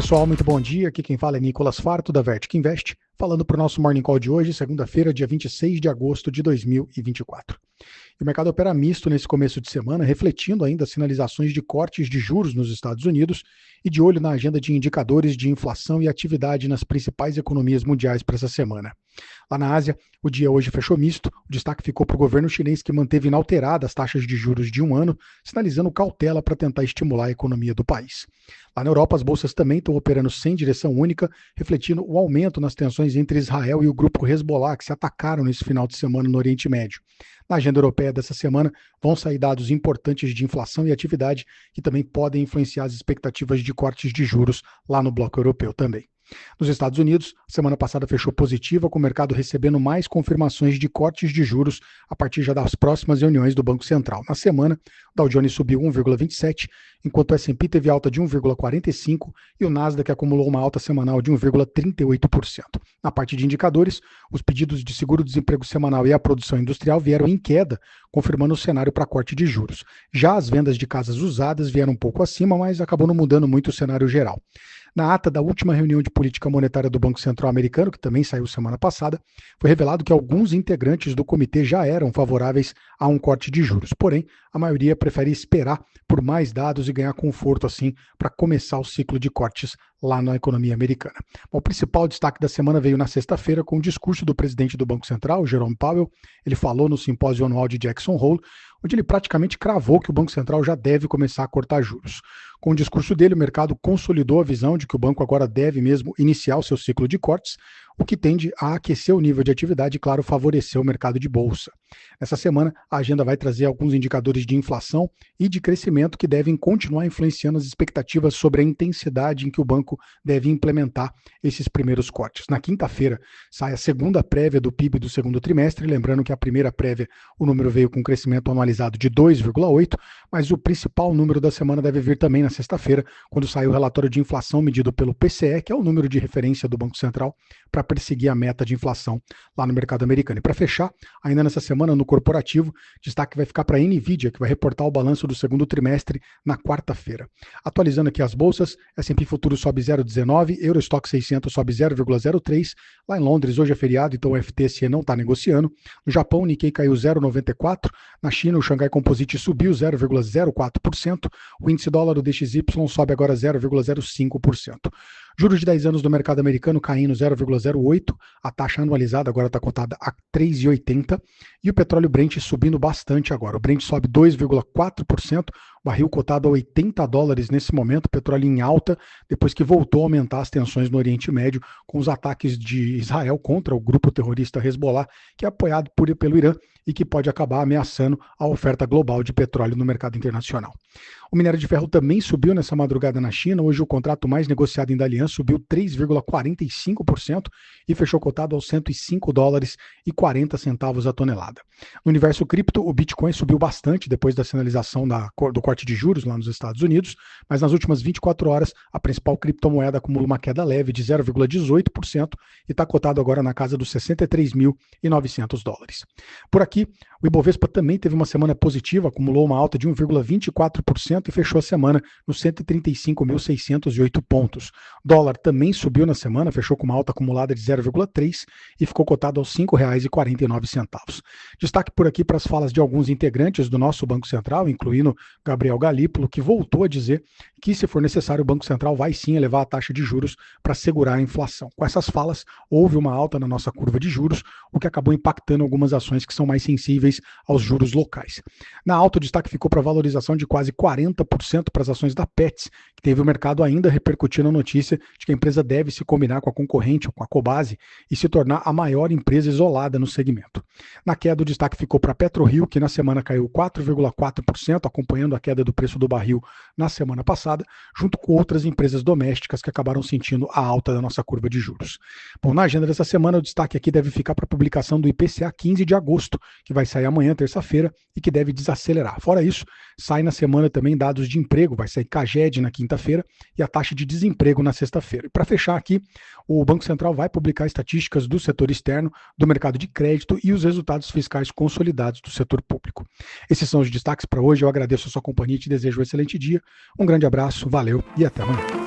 pessoal, muito bom dia. Aqui quem fala é Nicolas Farto, da Vertic Invest, falando para o nosso Morning Call de hoje, segunda-feira, dia 26 de agosto de 2024. E o mercado opera misto nesse começo de semana, refletindo ainda as sinalizações de cortes de juros nos Estados Unidos e de olho na agenda de indicadores de inflação e atividade nas principais economias mundiais para essa semana. Lá na Ásia, o dia hoje fechou misto, o destaque ficou para o governo chinês, que manteve inalteradas as taxas de juros de um ano, sinalizando cautela para tentar estimular a economia do país. Lá na Europa, as bolsas também estão operando sem direção única, refletindo o aumento nas tensões entre Israel e o grupo Hezbollah, que se atacaram nesse final de semana no Oriente Médio. Na agenda europeia dessa semana, vão sair dados importantes de inflação e atividade, que também podem influenciar as expectativas de cortes de juros lá no bloco europeu também. Nos Estados Unidos, a semana passada fechou positiva, com o mercado recebendo mais confirmações de cortes de juros a partir já das próximas reuniões do Banco Central. Na semana, o Dow Jones subiu 1,27%, enquanto o S&P teve alta de 1,45% e o Nasdaq acumulou uma alta semanal de 1,38%. Na parte de indicadores, os pedidos de seguro-desemprego semanal e a produção industrial vieram em queda, confirmando o cenário para corte de juros. Já as vendas de casas usadas vieram um pouco acima, mas acabou não mudando muito o cenário geral. Na ata da última reunião de política monetária do Banco Central americano, que também saiu semana passada, foi revelado que alguns integrantes do comitê já eram favoráveis a um corte de juros. Porém, a maioria prefere esperar por mais dados e ganhar conforto assim para começar o ciclo de cortes lá na economia americana. Bom, o principal destaque da semana veio na sexta-feira com o discurso do presidente do Banco Central, Jerome Powell. Ele falou no simpósio anual de Jackson Hole, onde ele praticamente cravou que o Banco Central já deve começar a cortar juros. Com o discurso dele, o mercado consolidou a visão de que o banco agora deve mesmo iniciar o seu ciclo de cortes, o que tende a aquecer o nível de atividade e, claro, favorecer o mercado de bolsa. Nessa semana, a agenda vai trazer alguns indicadores de inflação e de crescimento que devem continuar influenciando as expectativas sobre a intensidade em que o banco deve implementar esses primeiros cortes. Na quinta-feira, sai a segunda prévia do PIB do segundo trimestre, lembrando que a primeira prévia, o número veio com um crescimento anualizado de 2,8%, mas o principal número da semana deve vir também na sexta-feira, quando sai o relatório de inflação medido pelo PCE, que é o número de referência do Banco Central, para perseguir a meta de inflação lá no mercado americano. E para fechar, ainda nessa semana, no corporativo, destaque vai ficar para a Nvidia, que vai reportar o balanço do segundo trimestre na quarta-feira. Atualizando aqui as bolsas, S&P Futuro sobe 0,19, Eurostock 600 sobe 0,03, lá em Londres hoje é feriado, então o FTSE não está negociando. No Japão, o Nikkei caiu 0,94, na China o Xangai Composite subiu 0,04%, o índice dólar do DXY sobe agora 0,05%. Juros de 10 anos do mercado americano caindo 0,08%, a taxa anualizada agora está cotada a 3,80%, e o petróleo Brent subindo bastante agora. O Brent sobe 2,4%, barril cotado a $80 nesse momento, petróleo em alta, depois que voltou a aumentar as tensões no Oriente Médio com os ataques de Israel contra o grupo terrorista Hezbollah, que é apoiado pelo Irã e que pode acabar ameaçando a oferta global de petróleo no mercado internacional. O minério de ferro também subiu nessa madrugada na China. Hoje o contrato mais negociado em Dalian subiu 3,45% e fechou cotado aos $105,40 a tonelada. No universo cripto, o Bitcoin subiu bastante depois da sinalização do corte de juros lá nos Estados Unidos, mas nas últimas 24 horas a principal criptomoeda acumula uma queda leve de 0,18% e está cotado agora na casa dos $63.900. Por aqui, o Ibovespa também teve uma semana positiva, acumulou uma alta de 1,24% e fechou a semana nos 135.608 pontos. Dólar também subiu na semana, fechou com uma alta acumulada de 0,3% e ficou cotado aos R$ 5,49. Destaque por aqui para as falas de alguns integrantes do nosso Banco Central, incluindo Gabriel Galípolo, que voltou a dizer que, se for necessário, o Banco Central vai sim elevar a taxa de juros para segurar a inflação. Com essas falas, houve uma alta na nossa curva de juros, o que acabou impactando algumas ações que são mais sensíveis aos juros locais. Na alta, o destaque ficou para a valorização de quase 40% para as ações da Petz, que teve o mercado ainda repercutindo a notícia de que a empresa deve se combinar com a concorrente, ou com a Cobasi, e se tornar a maior empresa isolada no segmento. Na queda, o destaque ficou para a PetroRio, que na semana caiu 4,4%, acompanhando a queda do preço do barril na semana passada, junto com outras empresas domésticas que acabaram sentindo a alta da nossa curva de juros. Bom, na agenda dessa semana, o destaque aqui deve ficar para a publicação do IPCA 15 de agosto, que vai sair amanhã, terça-feira, e que deve desacelerar. Fora isso, sai na semana também dados de emprego, vai sair CAGED na quinta-feira e a taxa de desemprego na sexta-feira. E para fechar aqui, o Banco Central vai publicar estatísticas do setor externo, do mercado de crédito e os resultados fiscais consolidados do setor público. Esses são os destaques para hoje. Eu agradeço a sua companhia e te desejo um excelente dia. Um grande abraço, valeu e até amanhã.